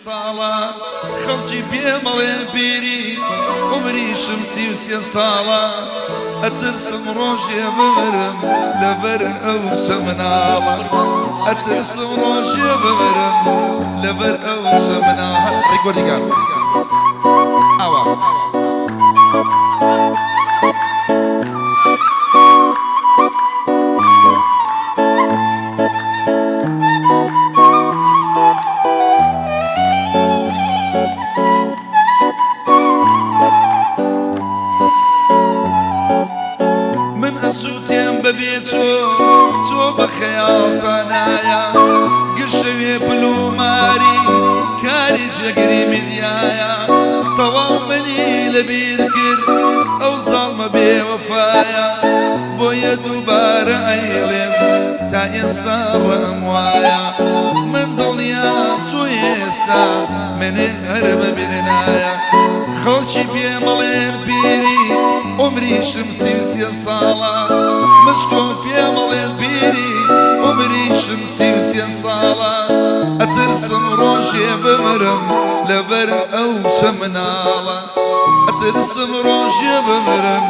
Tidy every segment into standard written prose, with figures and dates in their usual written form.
ساڵە خەڵکی پێمەڵێ پیری عمریشم 33 ساڵە ئەترسم ڕۆژێ بمرم لەبەر ئەو شەمناڵە ئەترسم ڕۆژێ بمرم لەبەر ئەو شەمناڵە ڕێکۆردیگان ئەوە تۆ بە خەیاڵتانایە گشەوێ پلوماری کاری جەگری میدیایە تەواو منی لەبیر کرد ئەو زاڵمە بێوەفایە بۆیە دووبارە ئەیڵێم تا ئێستا ڕەم وایە من دڵنیام تۆ ئێستا منێ هەرمە برنایە خەڵکی پێمەڵێن پیری عمریشم 33 ساڵە مشکۆ پێمەڵێن پیری عمریشم 33 ساڵە ئەترسم ڕۆژێ بمرم لەبەر ئەو شەمناڵە ئەترسم ڕۆژێ بمرم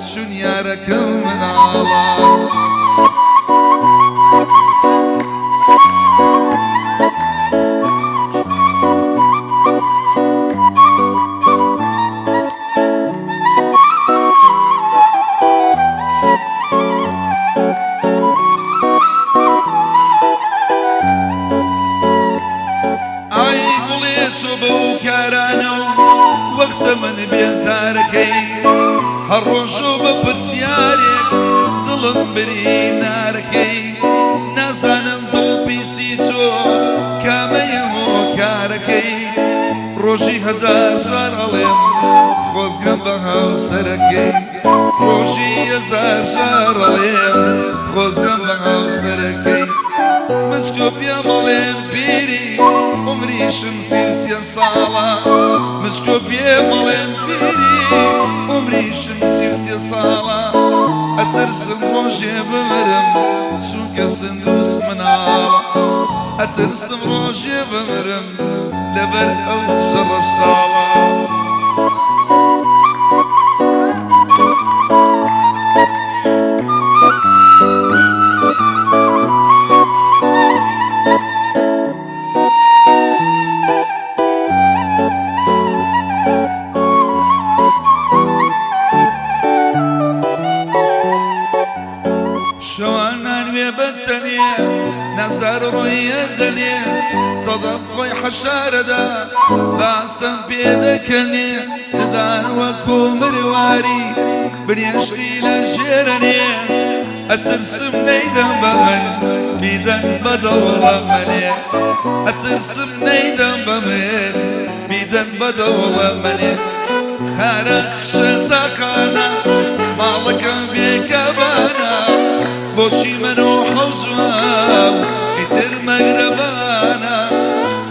چون یارەکەم مناڵە من بێزارەکەی هەر ڕۆژۆ بە پرسیارێک دڵم بری نارەکەی نازانم دڵ پیسی تۆ کامەیە هۆکارەکەی ڕۆژی هەزار ژار ئەڵێم خۆزگەم بە هاوسەرەکەی ڕۆژی هەزار ژار ئەڵێم خۆزگەم بە هاوسەرەکەی مچکۆ پێمەڵێن پیری عمریشم 33 ساڵە مچکۆ پێمەڵێن پیری عمریشم 33 ساڵە ئەترسم ڕۆژێ بمرم چونکە سندوس مناڵە ئەترسم ڕۆژێ بمرم لەبەر ئەو شەڕەشتاڵە نەزار ڕۆیە دەنێ سەدەف خۆی حەشارەدا باسم پێ دەکەنێ ددانوە کۆمرواری برێشتی لە ژێرەنێ ئەترسم نەیدەم بە من بیدەن بەدەوڵە منێ ئەترسم نەیدەم بە من بیدەن بەدەوڵە منێ کارە قشە تاقانە ماڵەکەم بێکەبانە بۆچی من و حەوزوام ئیتر مەگرەبانە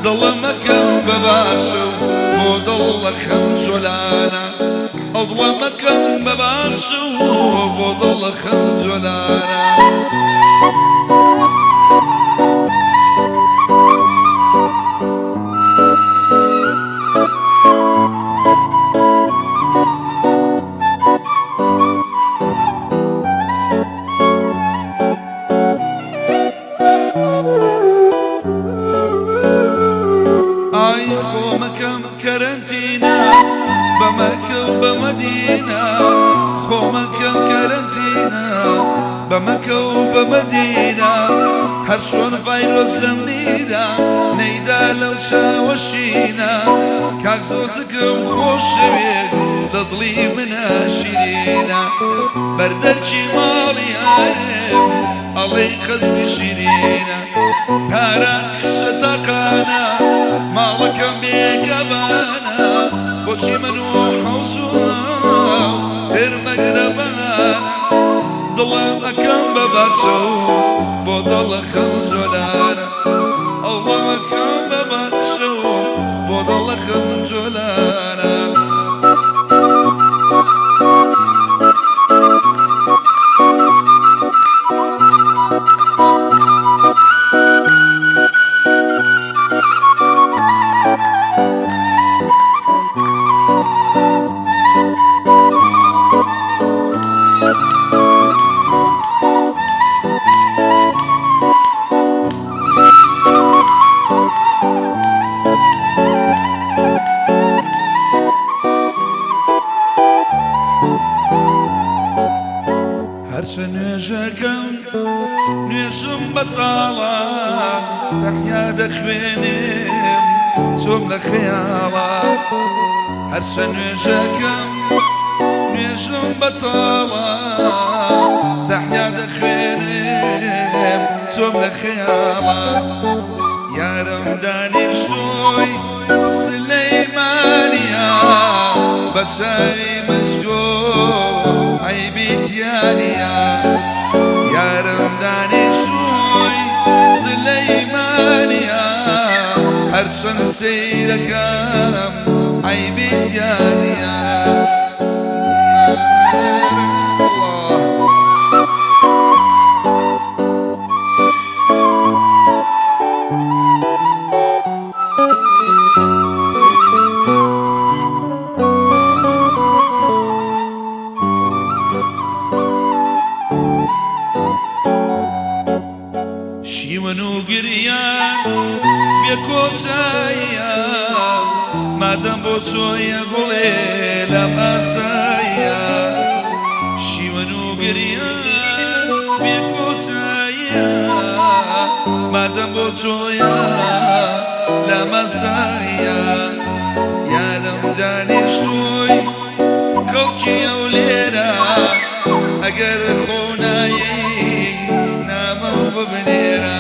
دڵەمەکەم بەباشە و بۆ دڵە خەم جۆلانە ئەو دڵەمەکەم بەباشە و بۆ دڵە خەم جۆلانە بمەکە و بە مەدینە هەر چۆن ڤایرۆس لەم نیدا نەیدا لەو چاوەشینە کاک زۆزکم خۆشەوێت لە دڵی منە شیرینە بەردەرچی ماڵی هەرم ئەڵێی قەزمی شیرینە کارە قشە تاقانە ماڵەکەم بێکەبانە بۆچی من و حەوزوام پێر مەگرەبانە دڵم ئەکەم بەباشە و بۆ دڵە خەم جۆلانە ئەوڵەم ئەکەم بەباشە و بۆ دڵە خەم جۆلانە بەچاڵە تەحیا دەخوێنم چۆم لە خەیاڵە هەرچە نوێژەکەم نوێژم بەچاڵە تەحیا دەخوێنم چۆم لە خەیاڵە یارم دانیشتۆی سلەیمانیە بە شای مشکۆ عیبیتیانیە یارم دانیشتۆی سلەیمانیە هەرچەند سەیرەکەم عیبیتیانیە شیون و گریان بێ کۆچاییە مادەم بۆ چۆیە گوڵێ لەم ئاساییە شیون و گریان بێ کۆچاییە مادەم بۆ چۆیە لەم ئاساییە یارم دانیشتۆی خەڵکی ئەو لێرە ئەگەر خۆنایی ببنێرە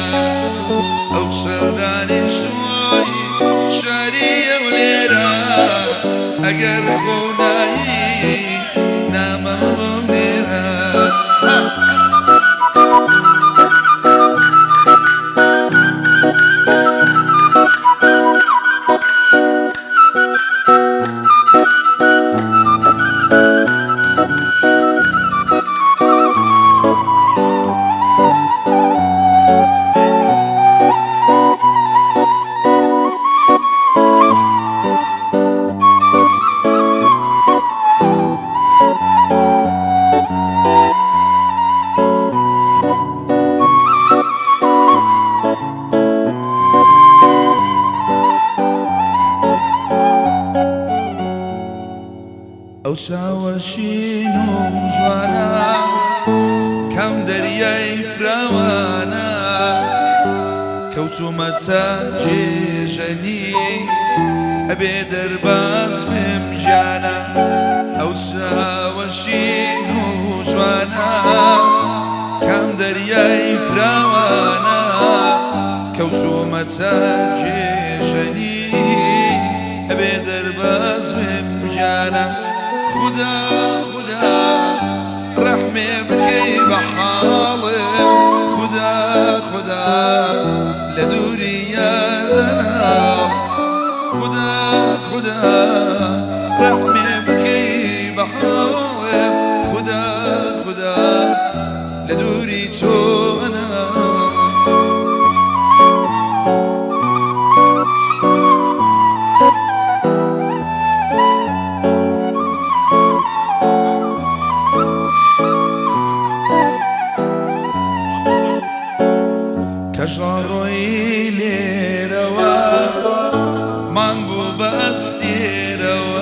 ئەو سەردانیشتۆی شاری ئەو لێرە ئەگەر خۆنایی نامە ببنێرە ئەو چاوەشین و جوانە کەم دەریای فراوانە کەوتومەتە جێژەنی ئەبێ دەرباز بم گیانە ئەو چاوەشین و جوانە کەم دەریای فراوانە کەوتومەتە جێژەنی ئەبێ دەرباز بم گیانە خدا خدا رحمي بكي بحالم خدا خدا لدوري يا دنام خدا خدا رحمي بكي بحالم خدا خدا لدوري تو أنا كشعري ليروا من بو بستيروا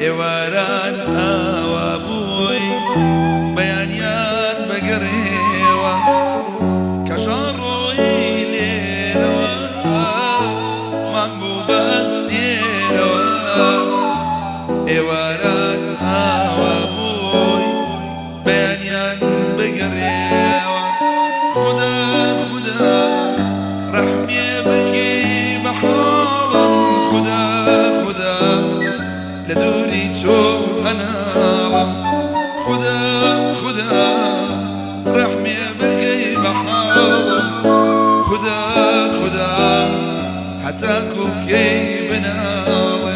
إوران أوابوي بيانيان بقريوا كشعري ليروا من بو بستيروا إوران أوابوي بيانيان بقريوا خدا خدا رحمي بكي بحالم خدا خدا لدوري تو أنا خدا خدا رحمي بكي بحالم خدا خدا حتى كوكي بنالم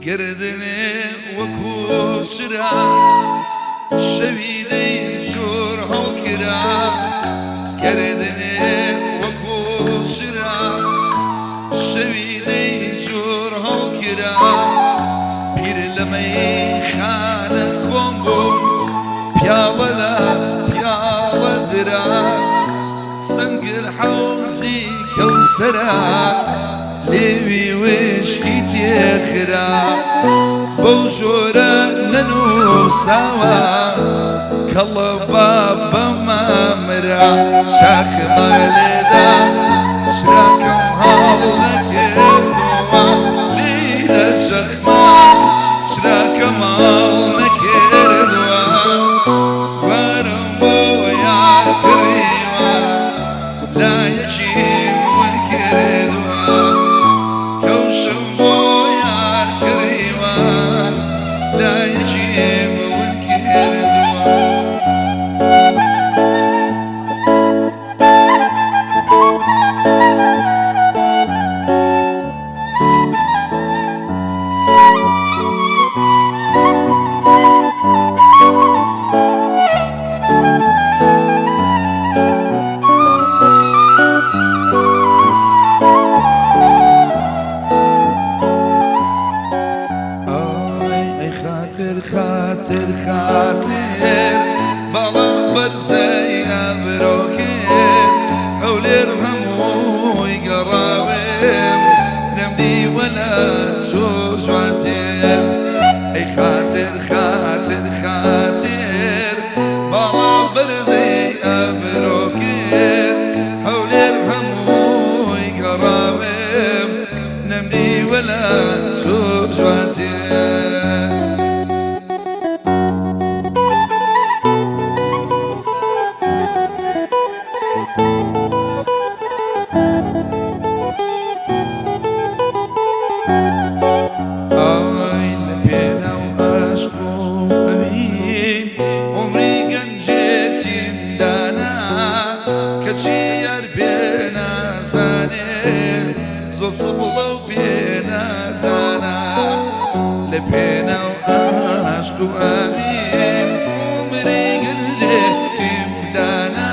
گردنێ وەکو سرا شەویدەی زۆر هەڵکرا گردنێ وەکو سرا شەویدەی زۆر هەڵکرا پیر لە مەیخانە کۆم بويا سنگر حوزي كوسرا ليوي وشكي تيخرا بوجورا ننو سوا كالله بابا ما مرا شاخ مالدا شراكم هالك الدوا ليدا شخما شراكم هالك الدوا وارم بويا كريما لا يجيب وكردوا كوشم بويا كريما لا يجيب وكردوا خاطر خاطر بلا برزي أبروكير حولير هموي قرابير نمدي ولا زوز واتير اي خاطر خاطر خاطر بلا برزي أبروكير حولير هموي قرابير نمدي ولا زوز واتير صبلو بينا زانا لبينا وعشق وامين عمري قلجي في مدانا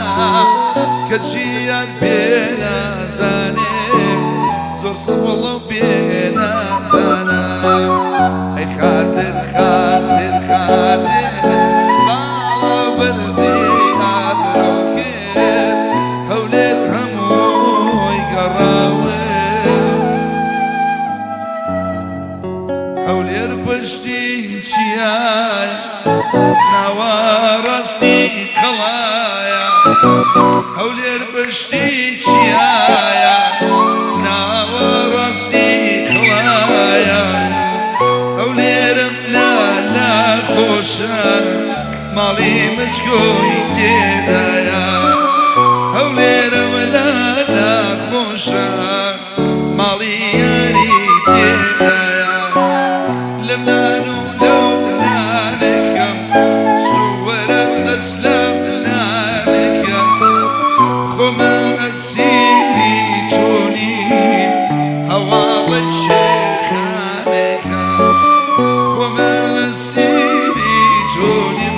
كتشير بينا زاني زور صبلو بينا زانا اي خاطر خاطر خاطر بالا برزي ابروكير هولير هموي قراوي هولير بشتي شياي نوارسي قلايا هولير بشتي شياي نوارسي قلايا هولير لا لا خوشا مالي مسكوي تدايا هولير ولا لا خوشا مالي ياري تدايا لملانو لملانكم صور الاسلام لانكم خمل السيري توني هوا الشيخ عليكم خمل السيري توني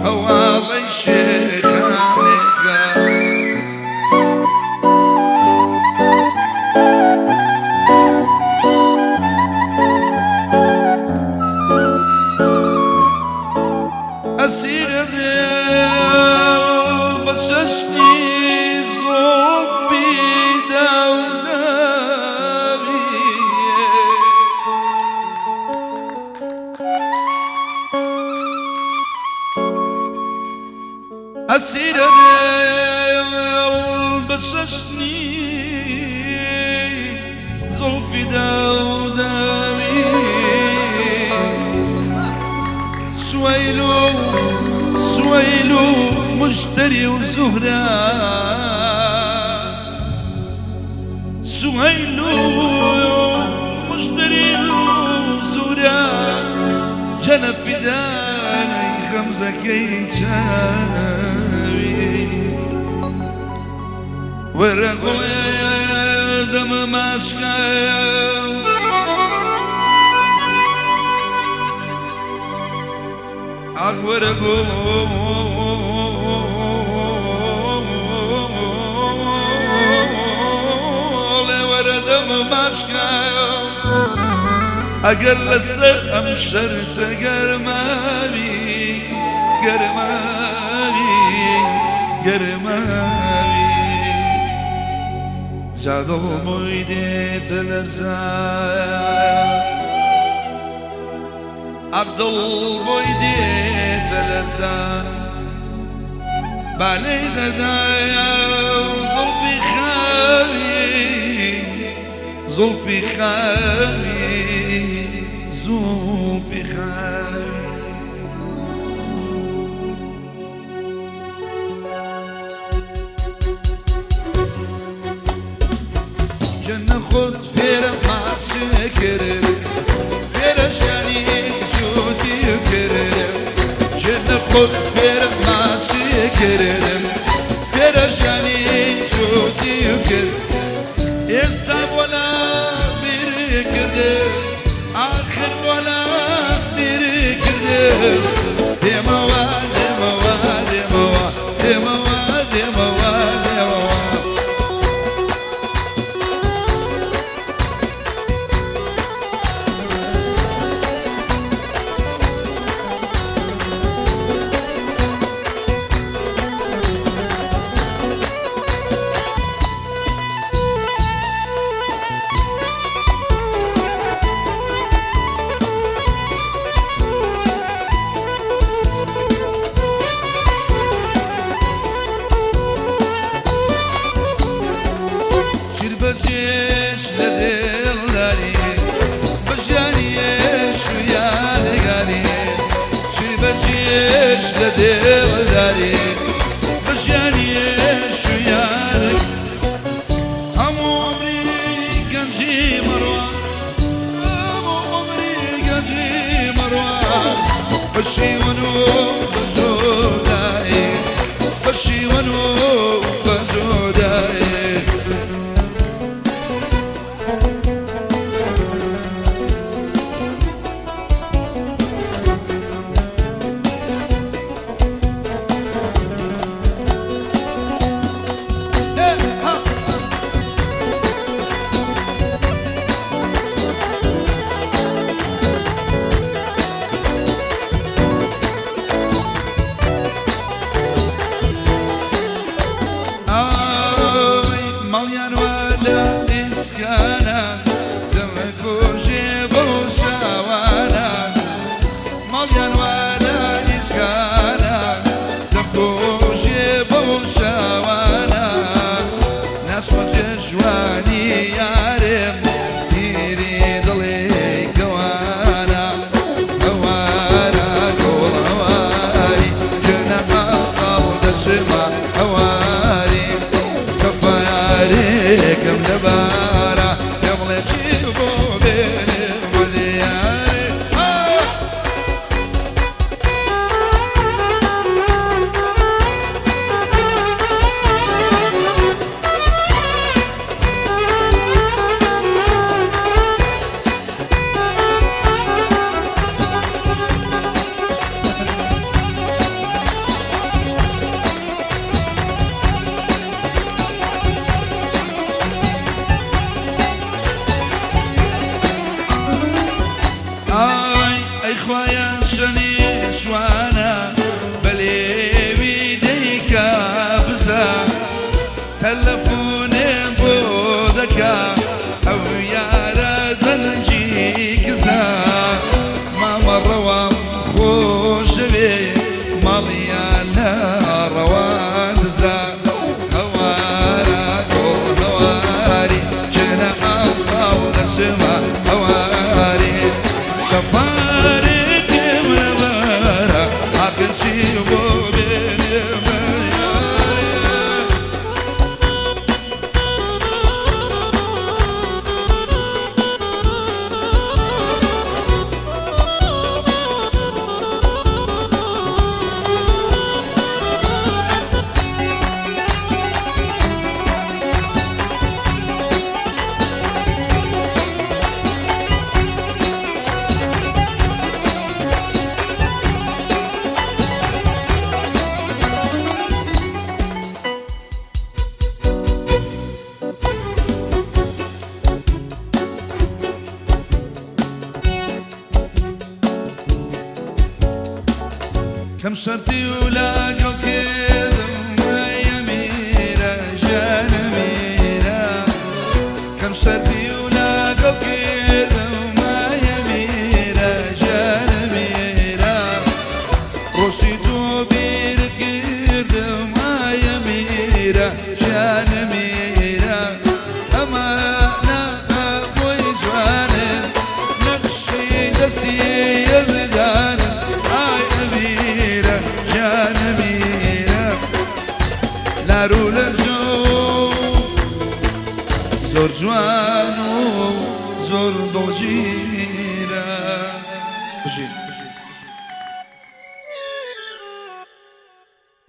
هوا الشيخ عليكم أسير ذيل بششني صوفي داوناغي أسير ذيل بششني زلفي داوناغي سويلو سويلو مشتري وزهرة سويلو مشتري وزهرة جنى فداي خمسة كيتشاوي ورقوا دم ماشكاو ورقو وردم ماشكاو اگر لسه امشرت گرماوی گرماوی گرماوی جادل بویدی تلرزان عبدال بویدی تلرزان بالي دايا زلفي خاوي زلفي خاوي زلفي خاوي جنة خد فيرا ما شكرر فيرا شاني جودي يكرر جنة خد فيرا ما شكرر فيرا شاني جودي يكرر يساب ولا بيركرر آخر ولا بيركرر دموا دموا دموا دموا دموا دموا بجيش لدل داري بجاني شو يا لقاني شي بجيش لدل داري بجاني شو يا هم عمري قنجي مروان هم عمري قنجي مروان بشي ونو بجوداي بشي ونو بجوداي كم دبارة يبغى تجيبوا بين وليالي خوايا شني شوانا بلي بيديك بزا تلفوني بودكا او يا رد نجيك زا ما مر وخوش بي مليانا روان زا هوارا كل هواري جنا اصاود الشما هواري شفاري كم شرطي ولا قلت كذا میرە ژیانە میرە ئەمانە بۆی جوانە نەقشەی دەستی یەزدانە ئای ئەمیرە ژیانە میرە لارو لە جۆ زۆر جوان و زۆر دڵگیرە بژین